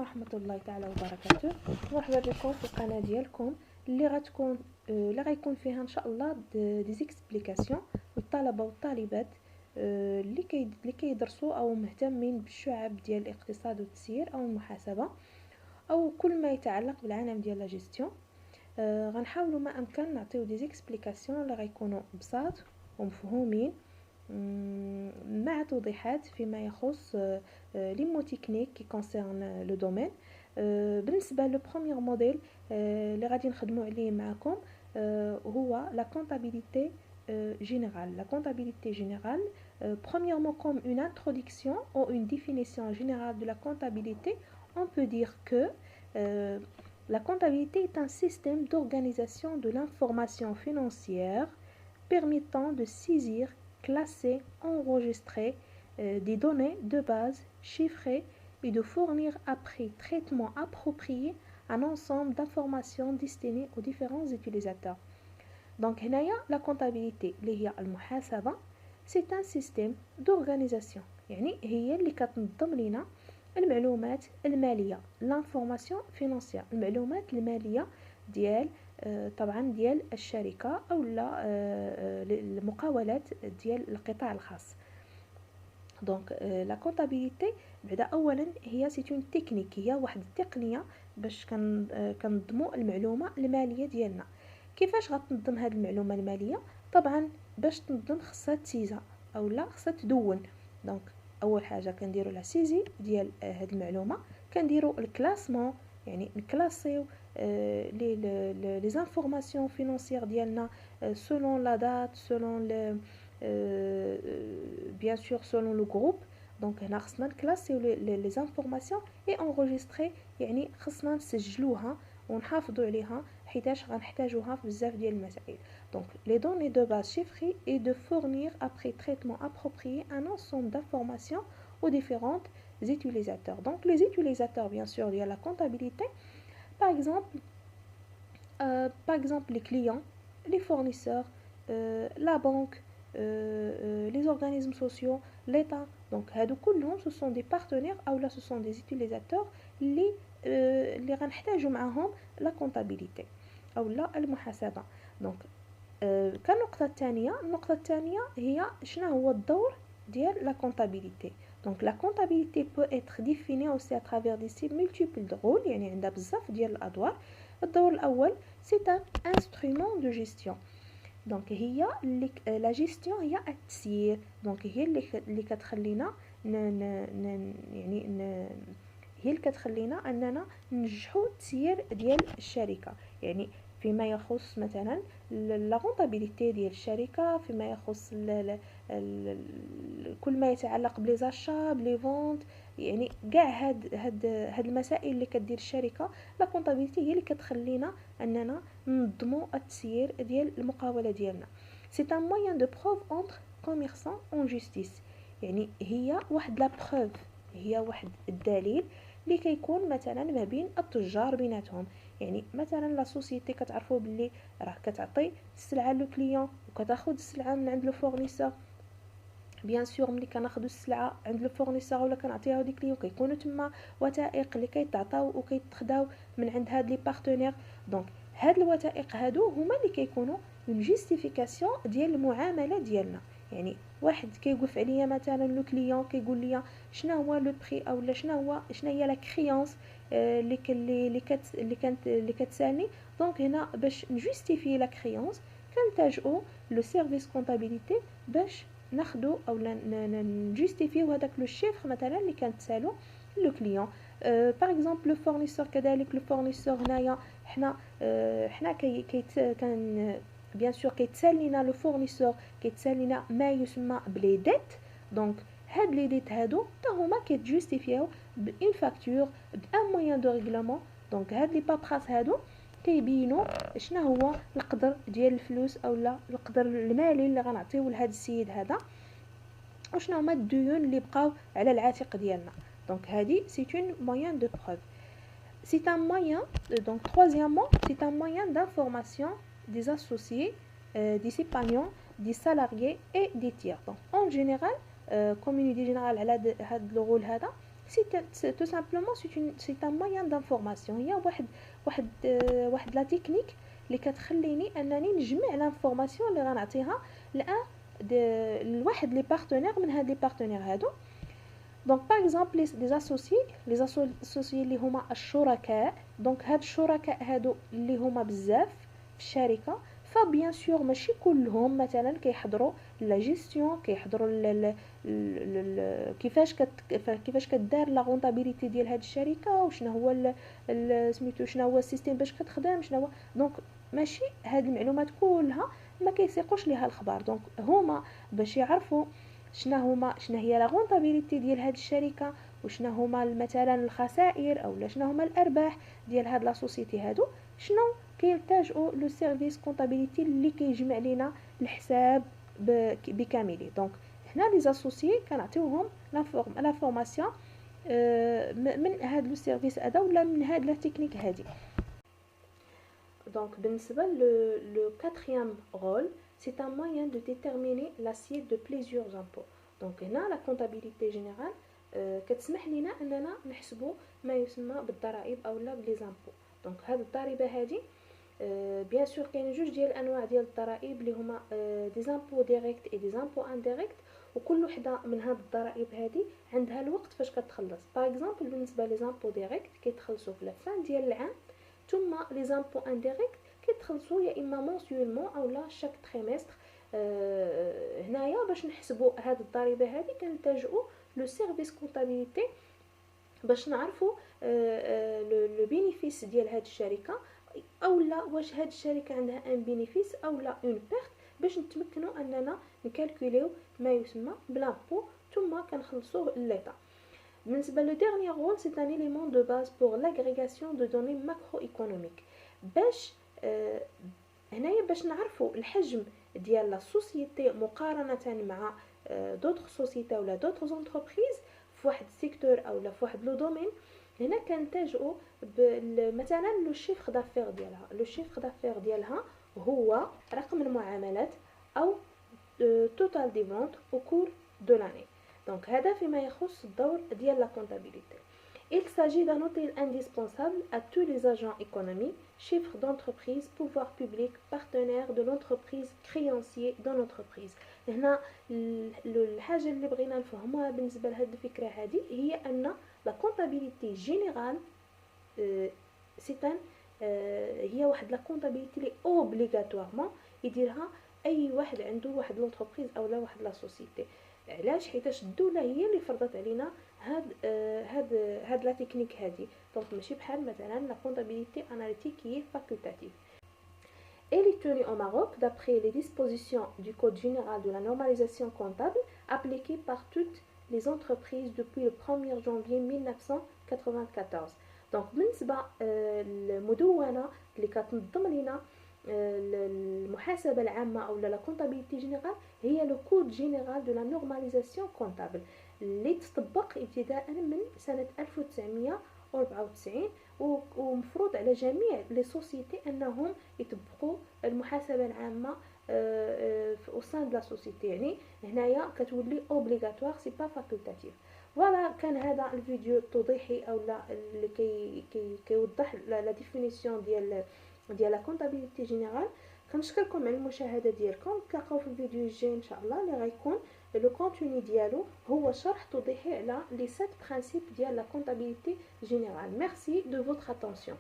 ورحمة الله تعالى وبركاته. مرحبا بكم في القناة ديالكم اللي غيكون فيها ان شاء الله دي زيكسبليكاسيون للطلبة والطالبات اللي كيدرسوا او مهتمين بالشعب ديال الاقتصاد والتسيير او المحاسبة او كل ما يتعلق بالعالم ديال لا جيستيون. غنحاولوا ما امكن نعطيو دي زيكسبليكاسيون اللي غيكونوا بساط ومفهومين مع توضيحات فيما يخص لي مو تكنيك كي كونسيرن لو دومين. بالنسبه لو بروميير موديل اللي غادي نخدموا عليه معكم هو لا comptabilité générale. La comptabilité générale, premièrement comme une introduction ou une définition générale de la comptabilité, on peut dire que la comptabilité est un système d'organisation de l'information financière permettant de saisir, classer, enregistrer des données de base chiffrées et de fournir après traitement approprié un ensemble d'informations destinées aux différents utilisateurs. Donc la comptabilité اللي هي المحاسبة c'est un système d'organisation، يعني هي اللي كتنظم لنا المعلومات المالية، l'information financière، المعلومات المالية ديال طبعا ديال الشركة او لا المقاولات ديال القطاع الخاص. دونك لا كونطابيليتي بعدا اولا هي سي اون تكنيك، هي واحد التقنيه باش كنظموا المعلومه الماليه ديالنا. كيفاش غتنظم هذه المعلومه الماليه؟ طبعا باش تنظم خصها تسيزا او لا خصها تدون. دونك اول حاجه كنديروا لا سيزي ديال هذه المعلومه، كنديروا الكلاسمون يعني نكلاسيو لي زانفورماسيون فينانسيير ديالنا selon la date, selon le bien sûr selon le groupe. دونك هنا خصنا نكلاسيو لي زانفورماسيون اي انغوجيستري، يعني خصنا نسجلوها ونحافظوا عليها حيتاش غنحتاجوها في بزاف ديال المسائل. دونك les données de base chiffrées et de fournir après traitement approprié un ensemble d'informations aux différents utilisateurs. Donc les utilisateurs bien sûr il y a la comptabilité, par exemple les clients, les fournisseurs, la banque, les organismes sociaux, l'État. Donc هادو كلهم ce sont des partenaires ou là ce sont des utilisateurs اللي غنحتاجوا معاهم la comptabilité او لا المحاسبة. دونك النقطة الثانية هي شنو هو الدور ديال la comptabilité. Donc la comptabilité peut être définie aussi à travers des multiples rôles، يعني عندها بزاف ديال الادوار. الدور الاول c'est un instrument de gestion. دونك هي لا جيستيون هي التسيير، دونك هي اللي كتخلينا هي اللي كتخلينا اننا ننجحوا التسيير ديال الشركه، يعني فيما يخص مثلا لا رونطابيليتي ديال الشركه، فيما يخص كل ما يتعلق بلي زاشا بلي فونت، يعني كاع هاد المسائل اللي كدير الشركه لا كونطابيليتي هي اللي كتخلينا اننا ننظموا التسيير ديال المقاوله ديالنا. سي ان موين دو بروف اونتر كوميرسون اون جوستيس، يعني هي واحد لا بروف، هي واحد الدليل اللي كيكون مثلا ما بين التجار بيناتهم. يعني مثلا لا سوسيتي كتعرفوا باللي راه كتعطي السلعه لو كليون وكتاخذ السلعه من عند لو فورنيسور. بيان سور ملي كناخذوا السلعه عند لو فورنيسور ولا كنعطيها لي كليون كيكونوا تما وثائق اللي كيتعطاو وكيتخداو من عند هاد لي بارتنير. دونك هاد الوثائق هادو هما اللي كيكونوا اون جوستيفيكاسيون ديال المعامله ديالنا. يعني واحد كيوقف عليا مثلا لو كليون كيقول لي شنو هو لو بري او لا شنو هي لا كريونس اللي كتسالني. دونك هنا باش نجوستيفي لا كريونس كنلتاجو لو سيرفيس كونطابيليتي باش ناخدو او نجوستيفيو هذاك لو شيفر مثلا اللي كنتسالو لو كليون. باغ اكزومبل لو فورنيسور كذلك، لو فورنيسور هنايا حنا كان بيان سور كيتسال لينا لو فورنيسور كيتسال لينا ما يسمى بلي ديت. دونك هاد لي ديت هادو حتى هما كيتجوستيفيو بان فاكتور بان موين دو ريغلومون. دونك هاد لي بابراس هادو كيبينوا شنو هو القدر ديال الفلوس او لا القدر المالي اللي غنعطيو لهاد السيد هذا، وشنو هما الديون اللي بقاو على العاتق ديالنا. دونك هادي سي اون موين دو بروف. C'est un moyen, donc troisièmement, c'est un moyen d'information des associés, des épargnants, des salariés et des tiers. Donc, en général, comme une idée générale على هذا le rôle هذا سي تو سامبلومون سي ان موين دانفورماسيون. هي واحد لا تكنيك اللي كتخليني انني نجمع لانفورماسيون اللي غنعطيها لواحد لي بارتنير من هاد لي بارتنير هادو. دونك باغ اكزومبل لي اسوسيي اللي هما الشركاء، دونك هاد الشركاء هادو اللي هما بزاف في الشركه، فبيان سور ماشي كلهم مثلا كيحضروا لا جيستيون، كيحضروا كيفاش كدار لا رونطابيليتي ديال هاد الشركه، وشنو هو سميتو شنو هو السيستيم باش كتخدم شنو هو. دونك ماشي هاد المعلومات كلها ما كيسيقوش ليها الخبار. دونك هما باش يعرفوا شنو هي لا رونطابيليتي ديال هاد الشركه، وشنو هما مثلا الخسائر او شنو هما الارباح ديال هاد لا سوسيتي هادو، شنو كيلتاجوا لو سيرفيس كونطابيليتي اللي كيجمع لينا الحساب بكامله. دونك هنا لي زاسوسيي كنعطيوهم لا فورماسيون من هاد لو سيرفيس هذا ولا من هاد لا تكنيك هادي. Donc, le quatrième rôle, c'est un moyen de déterminer l'assiette de plusieurs impôts. Donc, هنا la comptabilité générale كتسمح لنا اننا نحسبوا ما يسمى بالضرائب او لا بلي زامبو. دونك هاد الضريبه هادي بيان سور كاين جوج ديال الانواع ديال الضرائب اللي هما دي زامبو ديريكت اي دي زامبو انديريكت، وكل وحده من هاد الضرائب هادي عندها الوقت فاش كتخلص. باغ اكزومبل بالنسبه لي زامبو ديريكت كيتخلصوا في الفان ديال العام، ثم لي زامبو انديريكت كيتخلصوا يا اما مونسيولمون او لا شاك تريمستر. هنايا باش نحسبوا هاد الضريبه هادي كنلتجؤوا لو سيرفيس كونطابيليتي باش نعرفوا لو بينيفيس ديال هاد الشركه، او لا واش هاد الشركه عندها ان بينيفيس او لا اون بيرت، باش نتمكنوا اننا نكالكوليو ما يسمى بلامبو ثم كنخلصوه لليطا. بالنسبه لو ديرنيير رول سي ان élément de base pour l'agrégation de données macroéconomiques. باش هنايا باش نعرفوا الحجم ديال لا سوسيتي مقارنه مع دوطخ سوسيتي ولا دوطخ زونتربريز في واحد السيكتور او لا في واحد لو دومين. هنا كنتاجئوا مثلا لو شيفر دافير ديالها. لو شيفر دافير ديالها هو رقم المعاملات او توتال دي فونت او كور دو لاني. دونك هذا فيما يخص الدور ديال لا كونطابيليتي. Il s'agit d'un outil indispensable à tous les agents économiques, chiffres d'entreprise, pouvoir public, partenaires de l'entreprise, créanciers dans l'entreprise. هنا الحاجة اللي بغينا نفهموها بالنسبة لهاد الفكرة هذه هي أن لا كونطابيليتي جينيرال هي واحد لا كونطابيليتي لي اوبليغاتوارمون يديرها أي واحد عنده واحد لونتربريز أو لا واحد لا سوسيتي. علاش؟ حيتاش الدوله هي اللي فرضت علينا هاد لا تكنيك هادي. دونك ماشي بحال مثلا لا كونطابيليتي اناليتيك هي فاكولتاتيف. Elle est tenue au Maroc d'après les dispositions du Code général de la normalisation comptable appliqué par toutes les entreprises depuis le 1er janvier 1994. Donc بالنسبه المدونه اللي كتنظم لنا المحاسبه العامه او لا كونطابيليتي جينيرال هي لو كود جينيرال دو لا نورماليزاسيون كونطابل اللي تطبق ابتداء من سنه 1994 ومفروض على جميع لي سوسيتي انهم يطبقوا المحاسبه العامه او سان لا سوسيتي. يعني هنايا كتولي اوبليغاتوار سي با فاكولتاتيف. فوالا كان هذا الفيديو التوضيحي او لا اللي كيوضح لا ديفينيسيون ديال لا كونطابيليتي جينيرال. كنشكركم على المشاهده ديالكم. نتلاقاو في الفيديو الجاي ان شاء الله اللي غيكون لو كونتوني ديالو هو شرح توضيحي على لي 7 برينسيپ ديال لا كونطابيليتي جينيرال. ميرسي دو فوتر اتونسيون.